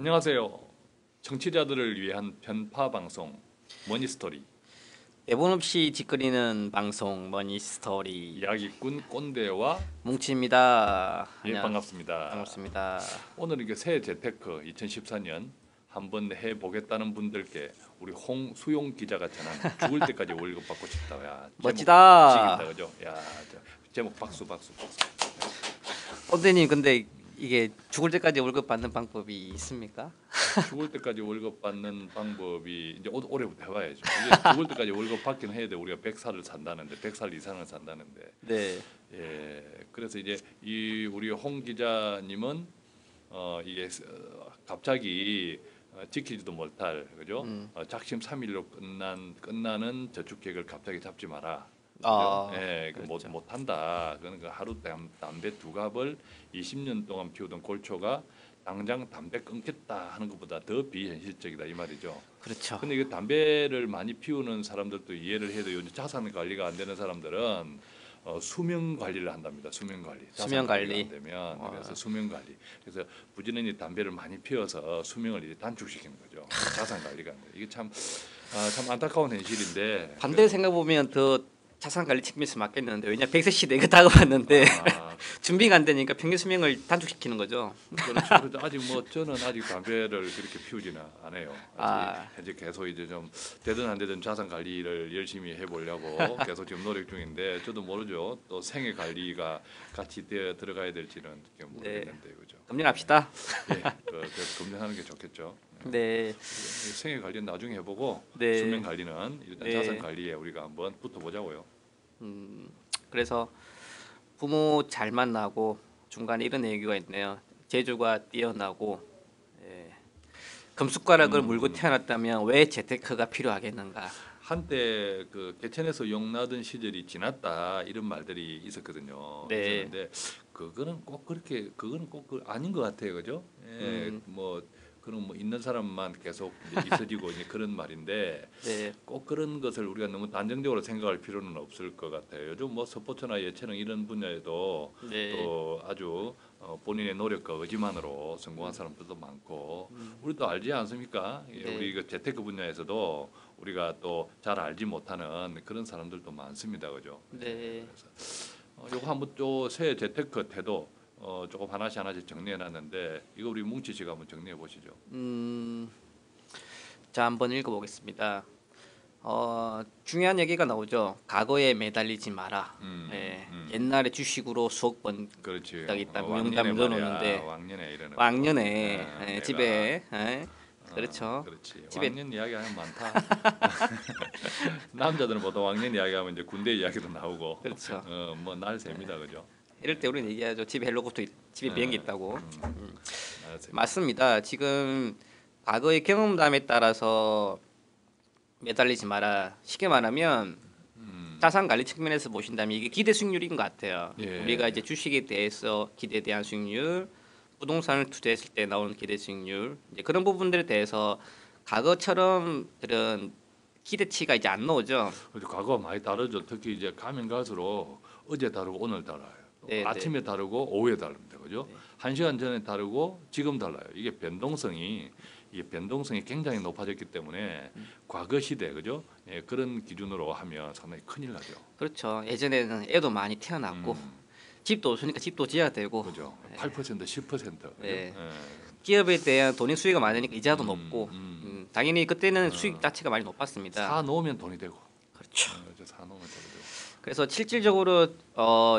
안녕하세요. 청취자들을 위한 편파 방송 머니스토리 대본 없이 짓거리는 방송 머니스토리 이야기꾼 꼰대와 뭉치입니다. 반갑습니다. 반갑습니다. 오늘 이게 새 재테크 2014년 한번 해보겠다는 분들께 우리 홍수용 기자가 전한 죽을 때까지 월급 받고 싶다. 야, 멋지다. 제목 그죠? 야, 제목 박수. 꼰대님 근데 이게 죽을 때까지 월급 받는 방법이 있습니까? 죽을 때까지 월급 받는 방법이 이제 올해부터 해봐야죠. 이게 죽을 때까지 월급 받긴 해야 돼. 우리가 100살을 산다는데 100살 이상을 산다는데. 네. 예. 그래서 이제 이 우리 홍 기자님은 이게 갑자기 지키지도 못할 그죠? 작심 삼일로 끝나는 저축 계획을 갑자기 잡지 마라. 그죠? 예, 그렇죠. 못한다. 그러니까 하루 담배 두 갑을 20년 동안 피우던 골초가 당장 담배 끊겠다 하는 것보다 더 비현실적이다 이 말이죠. 그렇죠. 근데 이 담배를 많이 피우는 사람들도 이해를 해도 요즘 자산 관리가 안 되는 사람들은 수명 관리를 한답니다. 수명 관리. 수명 관리. 안 되면 그래서 수명 관리. 그래서 부지런히 담배를 많이 피워서 수명을 이제 단축시키는 거죠. 자산 관리가 안 돼. 이게 참 안타까운 현실인데. 반대로 생각 보면 더 자산 관리 측면에서 맞겠는데 왜냐 100세 시대 이거 다가봤는데 준비가 안 되니까 평균 수명을 단축시키는 거죠. 그렇죠. 아직 저는 아직 담배를 그렇게 피우지는 않아요. 현재 계속 이제 좀 되든 안 되든 자산 관리를 열심히 해보려고 계속 지금 노력 중인데 저도 모르죠. 또 생애 관리가 같이 들어가야 될지는 모르겠는데 그죠. 금연합시다. 예, 금연하는 게 좋겠죠. 네. 생애 관리는 나중에 해보고 네. 수명 관리는 일단 자산 관리에 우리가 한번 붙어보자고요. 그래서 부모 잘 만나고 중간에 이런 얘기가 있네요. 재주가 뛰어나고 금숟가락을 물고 태어났다면 왜 재테크가 필요하겠는가? 한때 그 개천에서 용나던 시절이 지났다 이런 말들이 있었거든요. 네. 있었는데 그거는 꼭 아닌 것 같아요, 그죠? 예, 그런 있는 사람만 계속 이제 있어지고 이제 그런 말인데 네. 꼭 그런 것을 우리가 너무 단정적으로 생각할 필요는 없을 것 같아요. 요즘 스포츠나 예체능 이런 분야에도 또 아주 본인의 노력과 의지만으로 성공한 사람들도 많고 우리도 알지 않습니까? 네. 우리 그 재테크 분야에서도 우리가 또 잘 알지 못하는 그런 사람들도 많습니다, 그죠? 네. 그래서 요거 한번 또 새 재테크 태도 조금 하나씩 정리해놨는데 이거 우리 뭉치 씨가 한번 정리해 보시죠. 자 한번 읽어보겠습니다. 중요한 얘기가 나오죠. 과거에 매달리지 마라. 옛날에 주식으로 수억 번 그렇지. 딱 있다 명담 넣어놓는데 왕년에 이러는 왕년에 집에 그렇죠. 그렇지. 집에 왕년 이야기하면 많다. 남자들은 보통 왕년 이야기하면 이제 군대 이야기도 나오고. 그렇죠. 날 셉니다, 그죠? 이럴 때 우리는 얘기하죠. 집에 헬로콥터 집에 비행기 있다고. 셉니다. 맞습니다. 지금 과거의 경험담에 따라서 매달리지 마라. 쉽게 말하면 자산 관리 측면에서 보신다면 이게 기대 수익률인 것 같아요. 예. 우리가 이제 주식에 대해서 기대에 대한 수익률, 부동산을 투자했을 때 나오는 기대 수익률, 이제 그런 부분들에 대해서 과거처럼 그런 기대치가 이제 안 나오죠. 그래도 과거와 많이 다르죠. 특히 이제 가면 갈수록 어제 다르고 오늘 달라요. 네, 아침에 다르고 오후에 다릅니다, 그죠? 네. 1시간 전에 다르고 지금 달라요. 이게 변동성이 굉장히 높아졌기 때문에 과거 시대, 그죠? 예, 그런 기준으로 하면 상당히 큰일 나죠. 그렇죠. 예전에는 애도 많이 태어났고 집도 없으니까 집도 지어야 되고, 그죠? 8% 10%. 그죠? 네. 예. 기업에 대한 돈의 수익이 많으니까 이자도 높고, 당연히 그때는 수익 자체가 많이 높았습니다. 사 놓으면 돈이 되고. 그렇죠. 사 놓으면 돈이 되고. 그래서 실질적으로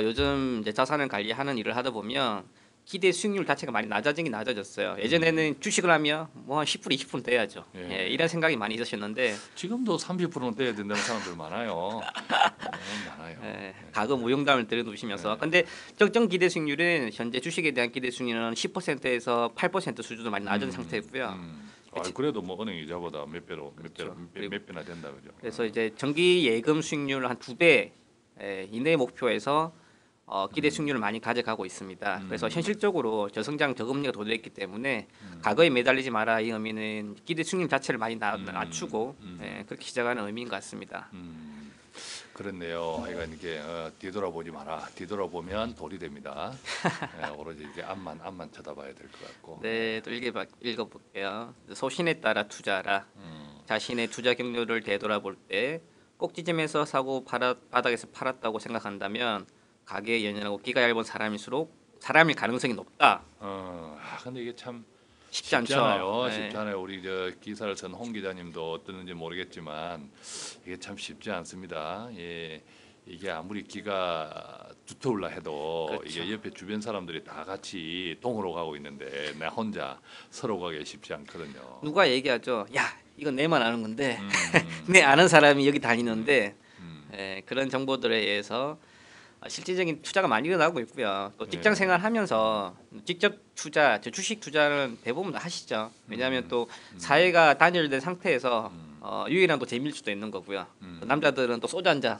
요즘 이제 자산을 관리하는 일을 하다 보면 기대 수익률 자체가 많이 낮아졌어요. 예전에는 주식을 하면 뭐 한 10% 20% 떼야죠. 예. 이런 생각이 많이 있으셨는데 지금도 30%는 떼야 된다는 사람들 많아요. 많아요. 과거 무용담을 들어두시면서 근데 적정 기대 수익률은 현재 주식에 대한 기대 수익률은 10%에서 8% 수준으로 많이 낮은 상태고요. 그래도 은행 이자보다 몇 그렇죠. 배나 된다, 그죠? 그래서 이제 정기 예금 수익률 한 2배 이내 목표에서 기대 수익률을 많이 가져가고 있습니다. 그래서 현실적으로 저성장 저금리가 도래했기 때문에 과거에 매달리지 마라 이 의미는 기대 수익률 자체를 많이 낮추고 그렇게 시작하는 의미인 것 같습니다. 그렇네요. 하여간 이게 뒤돌아보지 마라. 뒤돌아보면 돌이 됩니다. 오로지 이게 앞만 쳐다봐야 될 것 같고. 네, 또 읽어볼게요. 소신에 따라 투자하라. 자신의 투자 경로를 되돌아볼 때 꼭지점에서 사고 바닥에서 팔았다고 생각한다면 가계에 연연하고 귀가 얇은 사람일 가능성이 높다. 근데 이게 참 쉽지 않죠. 않아요. 네. 쉽지 않아요. 우리 저 기사를 쓴 홍 기자님도 어떠는지 모르겠지만 이게 참 쉽지 않습니다. 예, 이게 아무리 기가 두터울라 해도 그렇죠. 이게 옆에 주변 사람들이 다 같이 동으로 가고 있는데 나 혼자 서로 가기 쉽지 않거든요. 누가 얘기하죠. 야, 이건 내만 아는 건데 내 아는 사람이 여기 다니는데 그런 정보들에 의해서 실질적인 투자가 많이 일어나고 있고요. 또 직장 생활하면서 직접 투자, 주식 투자는 대부분 다 하시죠. 왜냐하면 또 사회가 단절된 상태에서 유일한 또 재미일 수도 있는 거고요. 또 남자들은 또 소주 한 잔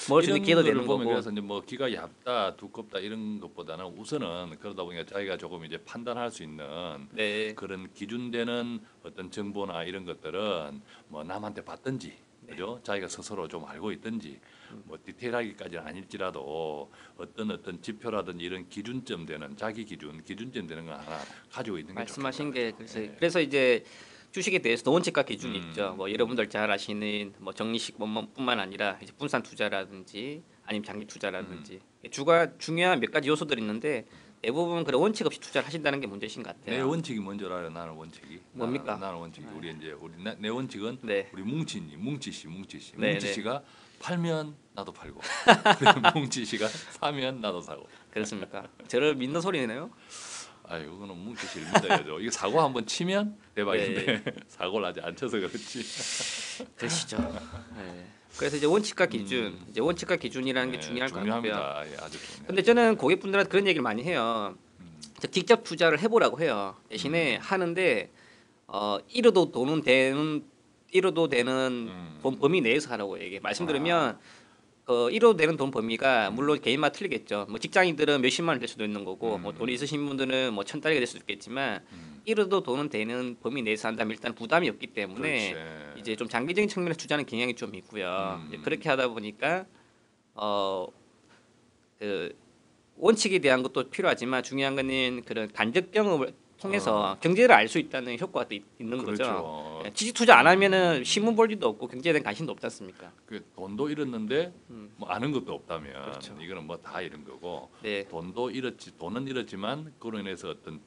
먹을 수 있는 기회도 되는 거고. 그래서 이제 뭐 기가 얇다, 두껍다 이런 것보다는 우선은 그러다 보니까 자기가 조금 이제 판단할 수 있는 네. 그런 기준되는 어떤 정보나 이런 것들은 뭐 남한테 받든지. 그죠? 자기가 스스로 좀 알고 있든지 뭐 디테일하기까지는 아닐지라도 어떤 지표라든지 이런 기준점 되는 자기 기준점 되는 거 하나 가지고 있는 게 말씀하신 게 그래서, 네. 그래서 이제 주식에 대해서 원칙과 기준이 있죠. 뭐 여러분들 잘 아시는 뭐 정리식뿐만 아니라 이제 분산 투자라든지 아니면 장기 투자라든지 중요한 몇 가지 요소들이 있는데 대부분 그런 원칙 없이 투자를 하신다는 게 문제신 것 같아요. 내 원칙이 뭔지 알아요. 나는 원칙이. 뭡니까? 나는 원칙이 우리 이제 내 원칙은 네. 우리 뭉치 씨. 네, 뭉치 네. 씨가 팔면 나도 팔고 뭉치 씨가 사면 나도 사고. 그렇습니까? 저를 믿는 소리네요. 아유, 그거는 뭉치 씨를 믿어야죠. 이게 사고 한번 치면 대박인데 사고를 아직 안 쳐서 그렇지. 그러시죠. 네. 그래서 이제 원칙과 기준, 이제 원칙과 기준이라는 게 중요할 것 같고요. 중요합니다. 예, 아주 중요합니다. 근데 저는 고객분들한테 그런 얘기를 많이 해요. 직접 투자를 해보라고 해요. 대신에 하는데 잃어도 되는 돈 범위 내에서 하라고 얘기해. 말씀드리면 잃어도 되는 돈 범위가 물론 개인마다 틀리겠죠. 뭐 직장인들은 몇십만 원 될 수도 있는 거고, 뭐 돈이 있으신 분들은 뭐 1,000달러가 될 수도 있겠지만 잃어도 돈은 되는 범위 내에서 한다면 일단 부담이 없기 때문에 그렇지. 이제 좀 장기적인 측면에서 투자는 경향이 좀 있고요. 이제 그렇게 하다 보니까 그 원칙에 대한 것도 필요하지만 중요한 거는 그런 간접 경험을 통해서 경제를 알 수 있다는 효과가 또 있는 그렇죠. 거죠. 지식 투자 안 하면은 신문 볼 일도 없고 경제에 대한 관심도 없지 않습니까? 그 돈도 잃었는데 뭐 아는 것도 없다면 그렇죠. 이거는 뭐 다 잃은 거고 네. 돈은 잃었지만 그로 인해서 어떤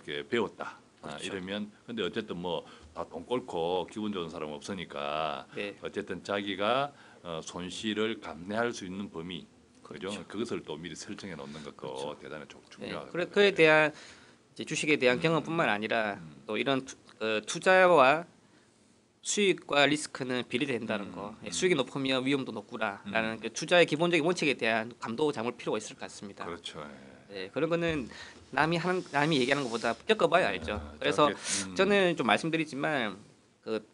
게 배웠다. 그렇죠. 이러면 근데 어쨌든 뭐 다 돈 꼴고 기분 좋은 사람 없으니까 네. 어쨌든 자기가 손실을 감내할 수 있는 범위 그죠? 그것을 또 미리 설정해 놓는 것도 대단히 중요하다. 그에 대한 이제 주식에 대한 경험뿐만 아니라 또 이런 투자와 수익과 리스크는 비례된다는 거. 수익이 높으면 위험도 높구나라는 그 투자의 기본적인 원칙에 대한 감도 잡을 필요가 있을 것 같습니다. 그렇죠. 네, 그런 거는 남이 얘기하는 것보다 겪어봐야 알죠. 그래서 저는 좀 말씀드리지만 그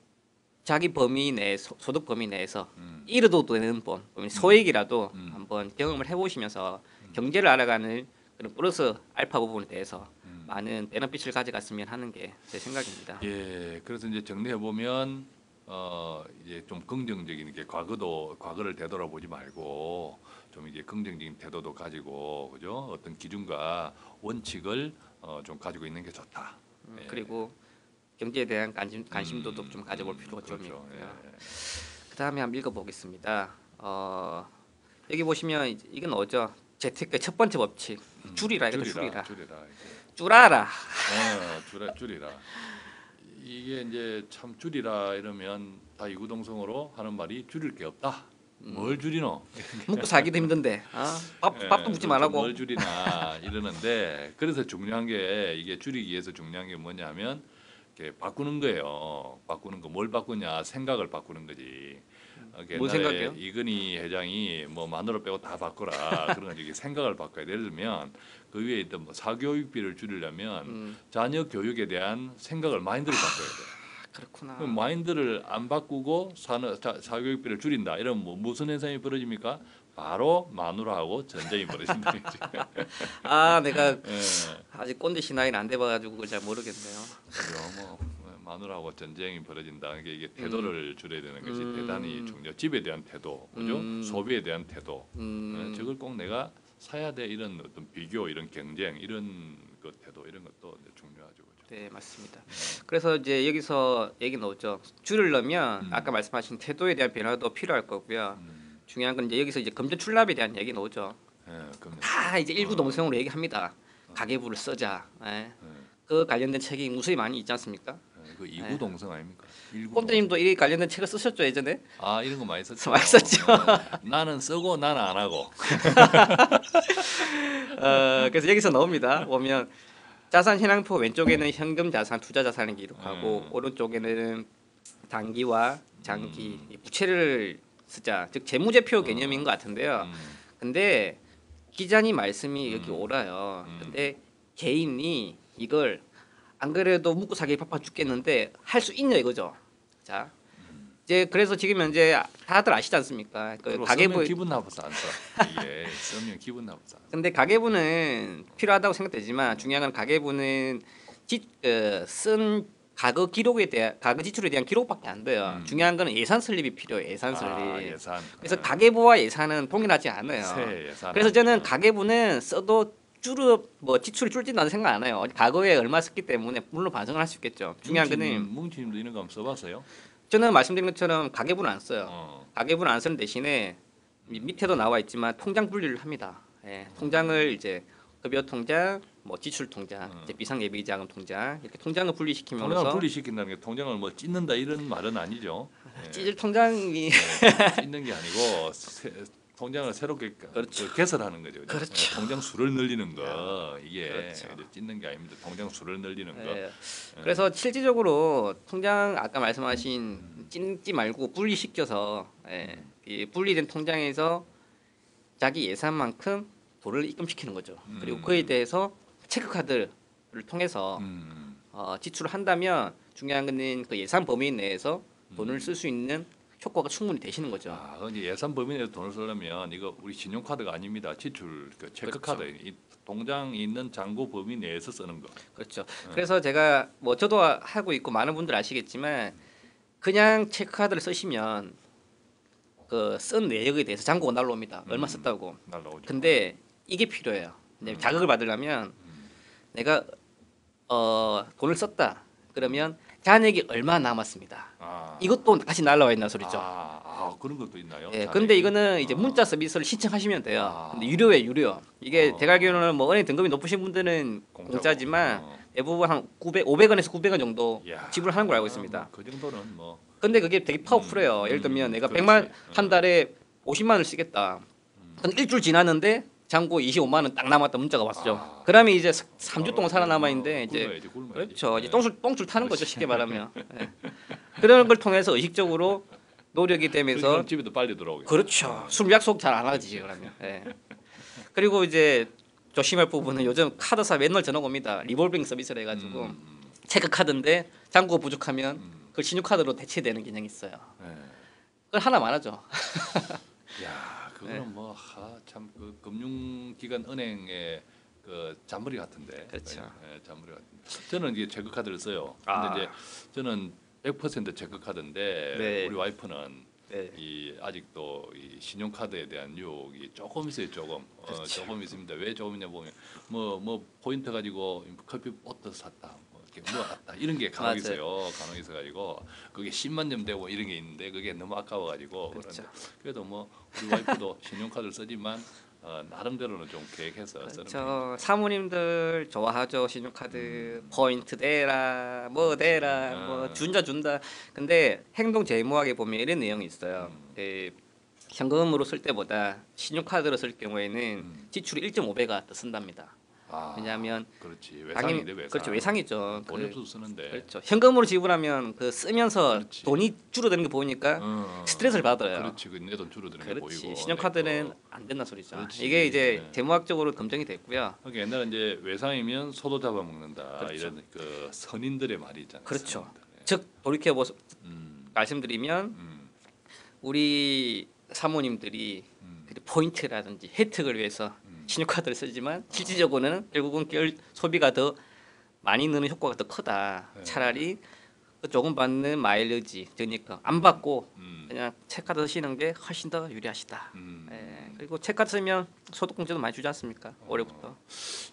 자기 범위 내 소득 범위 내에서 잃어도 되는 돈, 소액이라도 한번 경험을 해보시면서 경제를 알아가는 그런 플러스 알파 부분에 대해서 많은 베너핏을 가져갔으면 하는 게 제 생각입니다. 예, 그래서 이제 정리해 보면 이제 좀 긍정적인 게 과거를 되돌아보지 말고 좀 이게 긍정적인 태도도 가지고 그죠? 어떤 기준과 원칙을 좀 가지고 있는 게 좋다. 예. 그리고 경제에 대한 관심도도 좀 가져볼 필요가 좀 그렇죠. 있고요. 예. 그 다음에 한번 읽어보겠습니다. 여기 보시면 이건 뭐죠? 재테크의 첫 번째 법칙. 줄이라. 줄아라. 줄이라. 이게 이제 참 줄이라 이러면 다 이구동성으로 하는 말이 줄일 게 없다. 뭘 줄이노? 먹고 살기도 힘든데 밥도 먹지 말라고. 뭘 줄이나 이러는데 그래서 중요한 게 이게 줄이기 위해서 중요한 게 뭐냐면 이렇게 바꾸는 거예요. 바꾸는 거 뭘 바꾸냐? 생각을 바꾸는 거지. 뭔 생각이요? 이건희 회장이 뭐 마누라 빼고 다 바꿔라 그런 거지. 생각을 바꿔야 돼. 예를 들면 그 위에 있던 뭐 사교육비를 줄이려면 자녀 교육에 대한 생각을 마인드를 바꿔야 돼. 그렇구나. 그럼 마인드를 안 바꾸고 사교육비를 줄인다. 이러면 뭐 무슨 현상이 벌어집니까? 바로 마누라하고 전쟁이 벌어진다. 내가 예. 아직 꼰대 신앙이 안 돼봐가지고 그걸 잘 모르겠네요. 그죠. 뭐 마누라하고 전쟁이 벌어진다. 이게 태도를 줄여야 되는 것이 대단히 중요. 집에 대한 태도, 그죠? 소비에 대한 태도. 저걸 꼭 내가 사야 돼 이런 어떤 비교, 이런 경쟁, 이런 그 태도 이런 것도 중요하죠. 그죠? 네, 맞습니다. 그래서 이제 여기서 얘기 나오죠. 줄이려면 아까 말씀하신 태도에 대한 변화도 필요할 거고요. 중요한 건 이제 여기서 이제 금전 출납에 대한 얘기 나오죠. 다 이제 일구동성으로 얘기합니다. 가계부를 쓰자. 그 관련된 책이 무수히 많이 있지 않습니까? 그 이구동성 아닙니까? 꼰대님도 이 관련된 책을 쓰셨죠 예전에? 아 이런 거 많이 썼죠. 많이 썼죠. 나는 쓰고 나는 안 하고. 그래서 여기서 나옵니다. 보면 자산 현황표 왼쪽에는 현금 자산, 투자 자산을 기록하고 오른쪽에는 단기와 장기, 부채를 쓰자. 즉 재무제표 개념인 것 같은데요. 근데 기자님 말씀이 여기 옳아요. 근데 개인이 이걸 안 그래도 묵고 살기 바빠 죽겠는데 할 수 있냐 이거죠. 자, 이제 그래서 지금 현재 다들 아시지 않습니까? 그 가계부 기분 나빠서 안 써. 이게 쓰면 기분 나빠서. 근데 가계부는 필요하다고 생각되지만 중요한 건 가계부는 쓴 가거 기록에 대한 가거 지출에 대한 기록밖에 안 돼요. 중요한 거는 예산 설립이 필요해요. 예산 설립. 예산. 그래서 가계부와 예산은 동일하지 않아요. 새 예산. 그래서 저는 가계부는 써도 지출이 줄진다는 생각 안 해요. 과거에 얼마 썼기 때문에 물론 반성을 할 수 있겠죠. 중요한 거는 뭉치님도 이런 거 한번 써봤어요? 저는 말씀드린 것처럼 가계부는 안 써요. 가계부는 안 쓰는 대신에 밑에도 나와 있지만 통장 분리를 합니다. 통장을 이제 급여 통장, 뭐 지출 통장, 이제 비상 예비 자금 통장 이렇게 통장을 분리시키면서 통장을 분리시킨다는 게 통장을 뭐 찢는다 이런 말은 아니죠. 찢을 통장이 찢는 게 아니고 통장을 새롭게 개설하는 거죠. 그렇죠. 통장 수를 늘리는 거 이게 그렇죠. 찢는 게 아닙니다. 통장 수를 늘리는 거. 그래서 실질적으로 통장 아까 말씀하신 찢지 말고 분리시켜서 이 분리된 통장에서 자기 예산만큼 돈을 입금시키는 거죠. 그리고 그에 대해서 체크카드를 통해서 지출을 한다면 중요한 것은 그 예산 범위 내에서 돈을 쓸 수 있는 효과가 충분히 되시는 거죠. 이제 예산 범위 내에서 돈을 쓰려면 이거 우리 신용카드가 아닙니다. 지출 그 체크카드, 그렇죠. 이 통장이 있는 잔고 범위 내에서 쓰는 거. 그렇죠. 그래서 제가 뭐 저도 하고 있고 많은 분들 아시겠지만 그냥 체크카드를 쓰시면 그 쓴 내역에 대해서 잔고가 날라옵니다. 얼마 썼다고. 날라오죠. 근데 이게 필요해요. 자격을 받으려면 내가 돈을 썼다. 그러면 잔액이 얼마 남았습니다. 이것도 같이 날라와 있는 소리죠. 그런 것도 있나요? 예, 근데 이거는 이제 문자 서비스를 신청하시면 돼요. 근데 유료예요, 유료. 이게 제가 알기로는 뭐 은행 등급이 높으신 분들은 공짜지만 대부분 한 500원에서 900원 정도 지불하는 걸 알고 있습니다. 그 정도는 뭐. 근데 그게 되게 파워풀해요. 예를 들면 내가 100만 한 달에 50만 원을 쓰겠다. 근데 일주일 지났는데 잔고 25만 원 딱 남았다 문자가 왔죠. 그러면 이제 3주 동안 살아남아 있는데 이제 그렇죠. 이제 똥줄 타는 거죠, 쉽게 말하면. 그런 걸 통해서 의식적으로 노력이 되면서 집에도 빨리 들어오게. 그렇죠. 술 약속 잘 안 하지 그러면. 그리고 이제 조심할 부분은 요즘 카드사 맨날 전화 옵니다. 리볼빙 서비스를 해가지고 체크 카드인데 잔고가 부족하면 그걸 신용카드로 대체되는 기능이 있어요. 그걸 하나만 하죠. 야, 그거는 뭐 참 그 금융기관 은행의 그 잔머리 같은데. 그렇죠. 잔머리 같은데. 저는 이게 체크 카드를 써요. 근데 이제 저는 100% 체크 카드인데 우리 와이프는 이 아직도 이 신용카드에 대한 유혹이 조금 있어요. 조금 있습니다. 왜 조금이냐 보면 뭐 포인트 가지고 커피 옷도 샀다. 뭐 같다 이런 게 간혹 있어요. 간혹 있어가지고 그게 10만 점 되고 이런 게 있는데 그게 너무 아까워가지고 그렇죠. 그래도 뭐 우리 와이프도 신용카드를 쓰지만 나름대로는 좀 계획해서 쓰는 그렇죠. 사모님들 좋아하죠. 신용카드 포인트 대라 뭐 대라 뭐 준다. 근데 행동 제무하게 보면 이런 내용이 있어요. 현금으로 쓸 때보다 신용카드로 쓸 경우에는 지출이 1.5배가 더 쓴답니다. 왜냐하면 그렇지 외상인데 외상. 그렇죠, 외상이죠. 돈이 없어서 쓰는데. 그렇죠. 현금으로 지불하면 그 쓰면서 돈이 줄어드는 게 보이니까 스트레스를 받아요. 그렇지, 내 돈 줄어드는 게 보이고. 신용카드는 안 된다 소리죠. 그렇지. 이게 이제 재무학적으로 검증이 됐고요. 그러니까 옛날에 이제 외상이면 소도 잡아먹는다 그렇죠. 이런 그 선인들의 말이 있잖아요. 그렇죠. 선인들. 즉 돌이켜 말씀드리면 우리 사모님들이 포인트라든지 혜택을 위해서 신용카드를 쓰지만 실질적으로는 결국은 소비가 더 많이 느는 효과가 더 크다. 차라리 그 조금 받는 마일리지 적립금 안 받고 그냥 체크카드 쓰시는 게 훨씬 더 유리하시다. 그리고 체크카드 쓰면 소득공제도 많이 주지 않습니까? 올해부터.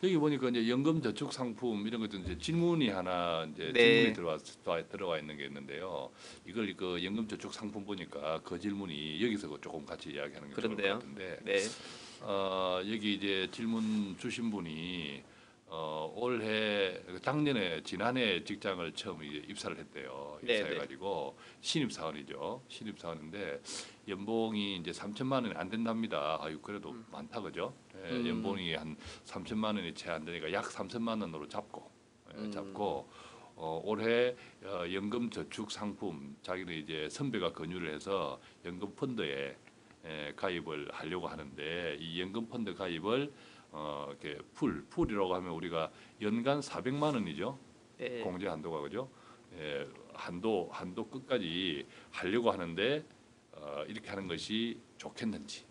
여기 보니까 이제 연금 저축 상품 이런 것도 이제 질문이 하나 이제 네. 질문이 들어와 있는 게 있는데요. 이걸 그 연금 저축 상품 보니까 그 질문이 여기서 조금 같이 이야기하는 게 좋을 것 그런데요. 같은데. 네. 여기 이제 질문 주신 분이 올해 지난해 직장을 처음 이제 입사를 했대요. 네, 입사해가지고 신입 사원이죠. 신입 사원인데 연봉이 이제 3천만 원이 안 된답니다. 아유 그래도 많다 그죠? 예, 연봉이 한 3천만 원이 채 안 되니까 약 3천만 원으로 잡고 올해 연금 저축 상품 자기는 이제 선배가 권유를 해서 연금 펀드에 가입을 하려고 하는데 이 연금 펀드 가입을 이렇게 풀이라고 하면 우리가 연간 400만 원이죠. 네. 공제 한도가 그죠? 예, 한도 끝까지 하려고 하는데 이렇게 하는 것이 좋겠는지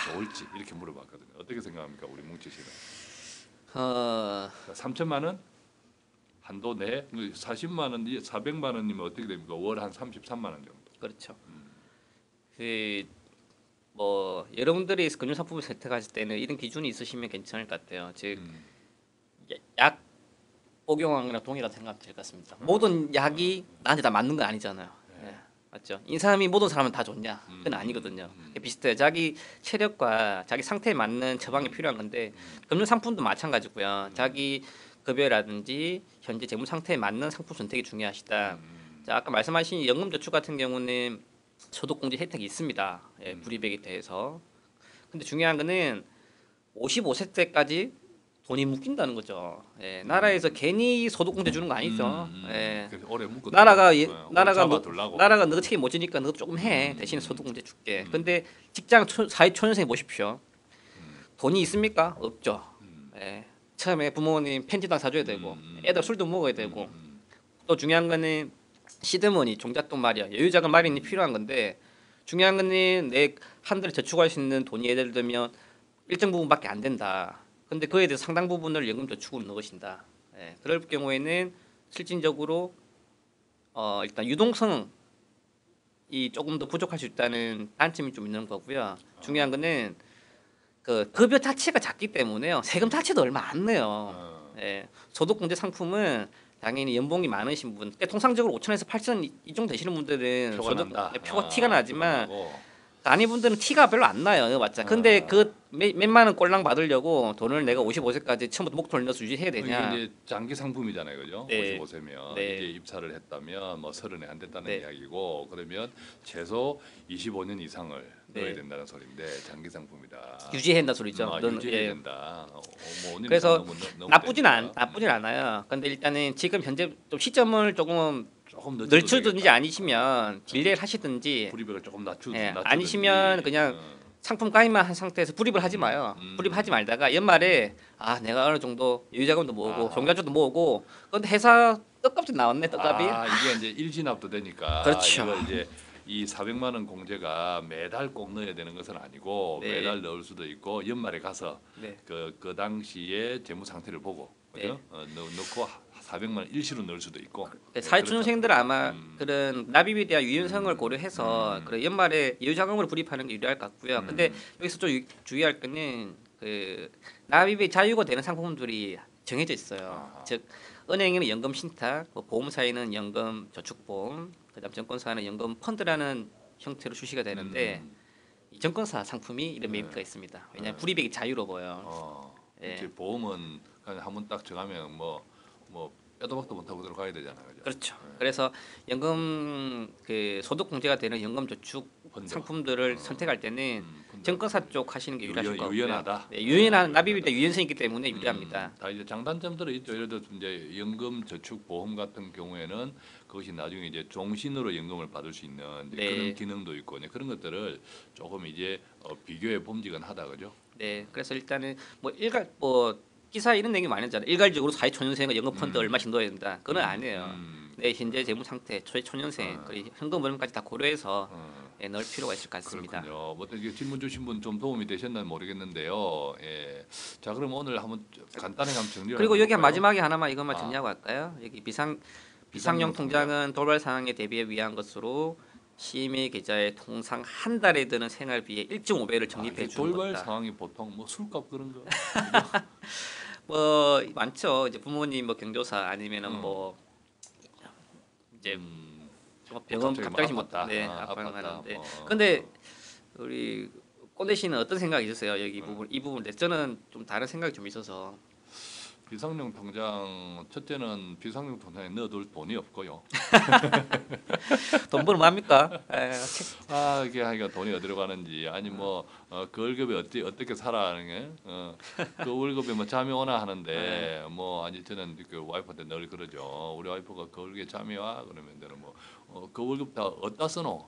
좋을지 이렇게 물어봤거든요. 어떻게 생각합니까, 우리 뭉치 씨는? 3천만 원 한도 내 40만 원, 400만 원이면 어떻게 됩니까? 월 한 33만 원 정도. 그렇죠. 뭐 여러분들이 금융 상품을 선택하실 때는 이런 기준이 있으시면 괜찮을 것 같아요. 즉 약 복용왕이랑 동일하다 생각하면 될 것 같습니다. 모든 약이 나한테 다 맞는 건 아니잖아요. 예, 맞죠? 이 사람이 모든 사람은 다 좋냐? 그건 아니거든요. 비슷해요. 자기 체력과 자기 상태에 맞는 처방이 필요한 건데 금융 상품도 마찬가지고요. 자기 급여라든지 현재 재무 상태에 맞는 상품 선택이 중요하시다. 자, 아까 말씀하신 연금저축 같은 경우는 소득공제 혜택이 있습니다. 예, 불이백에 대해서. 근데 중요한 거는 55세 때까지 돈이 묶인다는 거죠. 예, 나라에서 괜히 소득공제 주는 거 아니죠. 예. 오래 묶어 나라가 잡아두려고. 나라가 너 책임 못 지니까 너도 조금 해. 대신에 소득공제 줄게. 근데 직장 사회 초년생 보십시오. 돈이 있습니까? 없죠. 예. 처음에 부모님 편지당 사줘야 되고 애들 술도 먹어야 되고 또 중요한 거는 시드머니 종잣돈 말이야. 여유자금 마련이 필요한 건데 중요한 거는 내 한 달에 저축할 수 있는 돈이 예를 들면 일정 부분밖에 안 된다. 근데 그에 대해서 상당 부분을 연금 저축으로 넣으신다. 예, 그럴 경우에는 실질적으로 일단 유동성이 조금 더 부족할 수 있다는 단점이 좀 있는 거고요. 중요한 거는 그 급여 자체가 작기 때문에요. 세금 자체도 얼마 안 내요. 예, 소득공제 상품은 당연히 연봉이 많으신 분, 통상적으로 5천에서 8천 이 정도 되시는 분들은 표가 티가 나지만 아닌 분들은 티가 별로 안 나요. 맞자. 근데 그 몇만 원 꼴랑 받으려고 돈을 내가 55세까지 처음부터 목돈을 넣어서 유지해야 되냐? 이게 장기 상품이잖아요, 그죠? 네. 55세면 네. 이제 입사를 했다면 뭐 30에 안 됐다는 네. 이야기고 그러면 최소 25년 이상을 네. 넣어야 된다는 소리인데 장기 상품이다. 유지해야 된다 소리죠. 유지해야 예. 된다. 뭐 5년 그래서 이상 나쁘진 되니까. 않아요. 근데 일단은 지금 현재 좀 시점을 조금 조금 늦추든지 되겠다. 아니시면 딜레이를 하시든지 불이백을 조금 예, 낮추든지. 아니시면 그냥 상품 가입만 한 상태에서 불입을 하지 마요. 불입하지 말다가 연말에 내가 어느 정도 여유자금도 모으고 종잣돈도 모으고 근데 회사 떡값이 나왔네 떡값이. 이게 이제 일진압도 되니까 그렇죠. 이걸 이제 이 400만 원 공제가 매달 꼭 넣어야 되는 것은 아니고 네. 매달 넣을 수도 있고 연말에 가서 네. 그 당시에 재무 상태를 보고 그죠? 넣고 400만 원 일시로 넣을 수도 있고. 사회초년생들은 아마 그런 납입에 대한 유연성을 고려해서 그런 연말에 여유자금으로 불입하는 게 유리할 것 같고요. 근데 여기서 좀 주의할 거는 그 납입의 자유가 되는 상품들이 정해져 있어요. 즉 은행에는 연금 신탁, 뭐 보험사에는 연금 저축보험, 그다음 증권사는 연금 펀드라는 형태로 출시가 되는데 이 증권사 상품이 이런 메리트가 있습니다. 왜냐하면 불이백이 자유로워요. 예. 이제 보험은 그냥 한번 딱 정하면 뭐 빼도 박도 못하고 들어가야 되잖아요. 그죠? 그렇죠. 그래서 연금 그 소득 공제가 되는 연금 저축 펀드. 상품들을 선택할 때는 펀드. 증권사 쪽 하시는 게 유리하실 거고요. 유연하다. 네, 유연한 납입에 대한 유연성이 있기 때문에 유리합니다. 다 이제 장단점들이 있죠. 예를 들어 이제 연금 저축 보험 같은 경우에는 그것이 나중에 이제 종신으로 연금을 받을 수 있는 이제 네. 그런 기능도 있고 이제 그런 것들을 조금 이제 비교해 봄직은하다 그죠? 네, 그래서 일단은 기사 이런 내용이 많이 있잖아요. 일괄적으로 사회초년생은 연금 펀드 얼마씩 넣어야 된다. 그건 아니에요. 내 현재 재무 상태, 초년생, 그리고 현금 흐름까지 다 고려해서 넣을 필요가 있을 것 같습니다. 그렇군요. 뭐 이게 질문 주신 분 좀 도움이 되셨나 모르겠는데요. 예. 자, 그럼 오늘 한번 간단하게 한번 정리를. 그리고 한번 여기 해볼까요? 마지막에 하나만 이것만 정리하고 할까요? 여기 비상용 통장은 돌발 상황에 대비해 위한 것으로 시민 계좌에 통상 한 달에 드는 생활비의 1.5배를 적립해 주는 돌발 거다. 상황이 보통 뭐 술값 그런 거. 뭐 많죠. 이제 부모님 뭐 경조사 아니면은 뭐 이제 뭐 병원 갑자기 뭐 아팠다. 네, 아팠다. 아파하는데 근데 우리 꼰대 씨는 어떤 생각이 있으세요? 여기 이 부분에 저는 좀 다른 생각이 좀 있어서 비상용 통장 첫째는 비상용 통장에 넣어둘 돈이 없고요. 돈 벌면 합니까? 이게 하니까 돈이 어디로 가는지 아니 그 월급에 어떻게 살아가는 게 그 월급에 뭐 잠이 오나 하는데 뭐 아니 저는 그 와이프한테 늘 그러죠. 우리 와이프가 그 월급에 잠이 와 그러면 내가 그 월급 다 어디다 쓰노?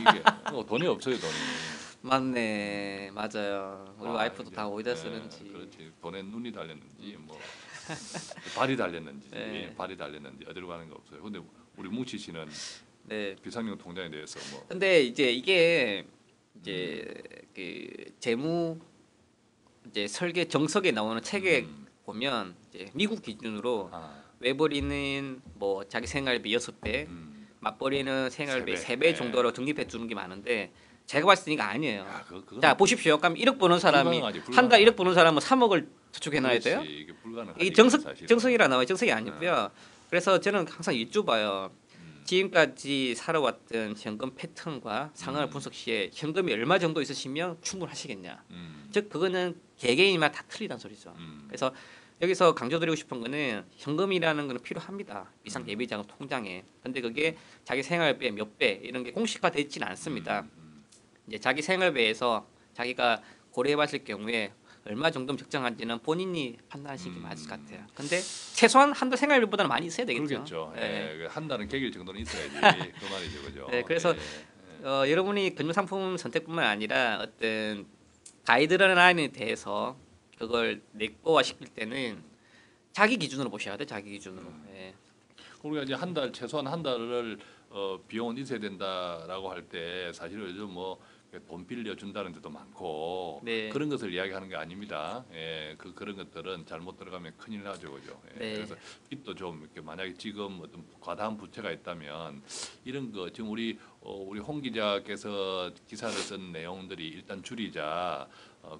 이게 돈이 없어요 돈이. 맞네, 맞아요. 우리 와이프도 다 어디다 쓰는지. 그렇지. 돈에 눈이 달렸는지 뭐 발이 달렸는지 네. 발이 달렸는지 어디로 가는 거 없어요. 근데 우리 뭉치 씨는 네. 비상용 통장에 대해서 뭐 근데 이제 이게 이제 그 재무 이제 설계 정석에 나오는 책에 보면 이제 미국 기준으로 외벌이는 뭐 자기 생활비 6배, 맞벌이는 생활비 3배 정도로 적립해 주는 게 많은데 제가 봤을 때 이거 아니에요. 자 보십시오. 그럼 1억 버는 사람이 한 달 1억 버는 사람은 3억을 저축해 놔야 돼요? 이게 불가능하지. 이 정석이라 나와요. 정석이 아니고요. 그래서 저는 항상 여쭤봐요. 지금까지 살아왔던 현금 패턴과 상황을 분석 시에 현금이 얼마 정도 있으시면 충분하시겠냐. 즉 그거는 개개인마다 다 틀리다는 소리죠. 그래서 여기서 강조드리고 싶은 거는 현금이라는 거는 필요합니다. 비상 예비 자금 통장에. 근데 그게 자기 생활비의 몇 배 이런 게 공식화되어 있지는 않습니다. 이제 자기 생활비에서 자기가 고려해봤을 경우에 얼마 정도 적정한지는 본인이 판단하시는 게 맞을 것 같아요. 근데 최소한 한 달 생활비보다는 많이 있어야 되겠죠. 그렇겠죠. 네. 예, 한 달은 개길 정도는 있어야지 그 말이죠, 그죠? 네, 그래서 여러분이 금융 상품 선택뿐만 아니라 어떤 가이드라인에 대해서 그걸 내꺼화 시킬 때는 자기 기준으로 보셔야 돼, 자기 기준으로. 예. 우리가 이제 최소한 한 달을 비용은 있어야 된다라고 할 때 사실 요즘 뭐 돈 빌려준다는 데도 많고 네. 그런 것을 이야기하는 게 아닙니다. 예, 그런 것들은 잘못 들어가면 큰일 나죠, 그죠? 예, 네. 그래서 빚도 좀 이렇게 만약에 지금 어떤 과다한 부채가 있다면 이런 거 지금 우리 홍 기자께서 기사를 쓴 내용들이 일단 줄이자.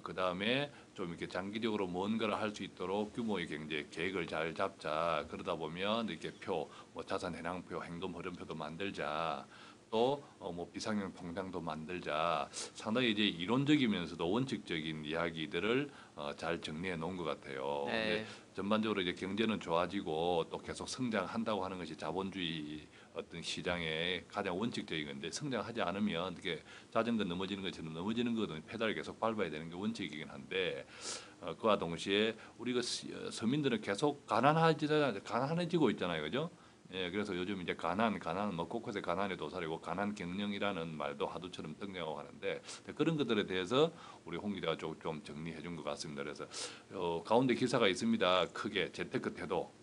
그 다음에 좀 이렇게 장기적으로 뭔가를 할 수 있도록 규모의 경제 계획을 잘 잡자. 그러다 보면 이렇게 뭐 자산 henang표, 현금 흐름표도 만들자. 또 뭐 비상용 통장도 만들자. 상당히 이제 이론적이면서도 원칙적인 이야기들을 잘 정리해 놓은 것 같아요. 네. 근데 전반적으로 이제 경제는 좋아지고 또 계속 성장한다고 하는 것이 자본주의 어떤 시장의 가장 원칙적인 건데 성장하지 않으면 어떻게 자전거 넘어지는 것처럼 넘어지는 거는 페달을 계속 밟아야 되는 게 원칙이긴 한데 그와 동시에 우리가 서민들은 계속 가난해지고 있잖아요, 그죠? 예, 그래서 요즘 이제 가난 뭐 곳곳에 가난의 도살이고 가난 경영이라는 말도 하도처럼 등장하고 하는데 그런 것들에 대해서 우리 홍 기자가 좀 정리해 준 것 같습니다. 그래서 가운데 기사가 있습니다. 크게 재테크 태도.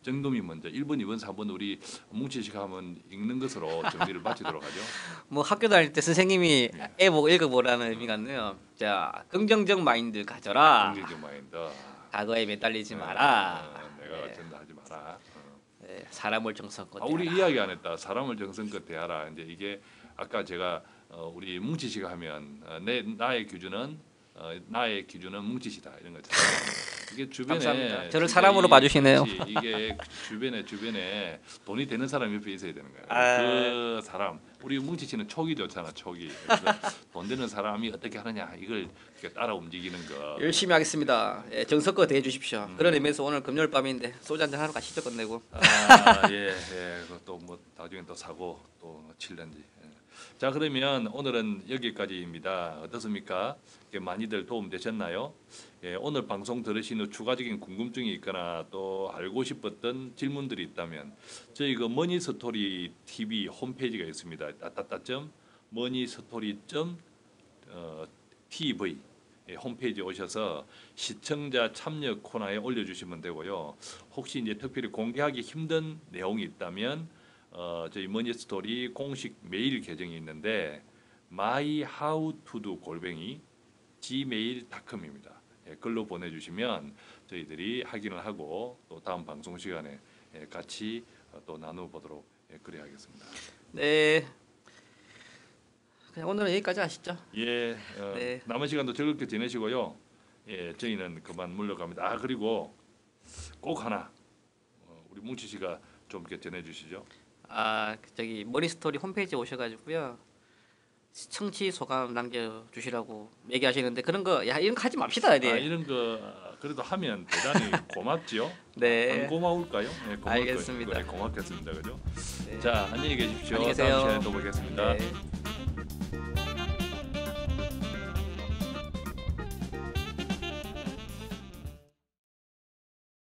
정금이 먼저 1번, 2번, 4번 우리 뭉치 씨가 한번 읽는 것으로 정리를 마치도록 하죠. 뭐 학교 다닐 때 선생님이 애 보고 읽어보라는 의미 같네요. 자, 긍정적 마인드 가져라. 긍정적 마인드. 과거에 매달리지 마라. 내가 네. 어쩐다 하지 마라. 네, 사람을 정성껏 우리 대하라. 이야기 안 했다. 사람을 정성껏 대하라. 이제 이게 아까 제가 우리 뭉치 씨가 하면 나의 기준은 뭉치 씨다 이런 거잖아요. 이게 주변에 감사합니다. 저를 사람으로 봐주시네요. 이게 주변에 돈이 되는 사람이 옆에 있어야 되는 거예요. 그 사람 우리 뭉치 씨는 촉이 좋잖아. 촉이. 그래서 돈 되는 사람이 어떻게 하느냐 이걸 이렇게 따라 움직이는 거. 열심히 하겠습니다. 예, 정성껏 대해 주십시오. 그런 의미에서 오늘 금요일 밤인데 소주 한잔 하러 가시죠, 끝내고. 예. 그것도 뭐 나중에 또 사고 또 칠런지. 자 그러면 오늘은 여기까지입니다. 어떻습니까? 많이들 도움 되셨나요? 예, 오늘 방송 들으신 후 추가적인 궁금증이 있거나 또 알고 싶었던 질문들이 있다면 저희 그 머니스토리 TV 홈페이지가 있습니다. 머니스토리.tv 홈페이지에 오셔서 시청자 참여 코너에 올려주시면 되고요. 혹시 이제 특별히 공개하기 힘든 내용이 있다면 저희 머니스토리 공식 메일 계정이 있는데 myhowtodo@gmail.com입니다. 글로 보내주시면 저희들이 확인을 하고 또 다음 방송 시간에 같이 또 나눠보도록 그래야겠습니다. 네. 그냥 오늘은 여기까지 하시죠. 예, 네. 남은 시간도 즐겁게 지내시고요. 예, 저희는 그만 물러갑니다. 아 그리고 꼭 하나 우리 뭉치 씨가 좀 이렇게 전해주시죠. 아 저기 머니스토리 홈페이지에 오셔가지고요. 청취 소감 남겨주시라고 얘기하시는데 그런 거 야 이런 거 하지 맙시다. 네. 이런 거 그래도 하면 대단히 고맙지요. 네. 안 고마울까요? 네, 고마울 알겠습니다. 거예요. 네, 고맙겠습니다. 그죠? 네. 자 안녕히 계십시오. 안녕히 계세요. 다음 시간에 또 뵙겠습니다. 네.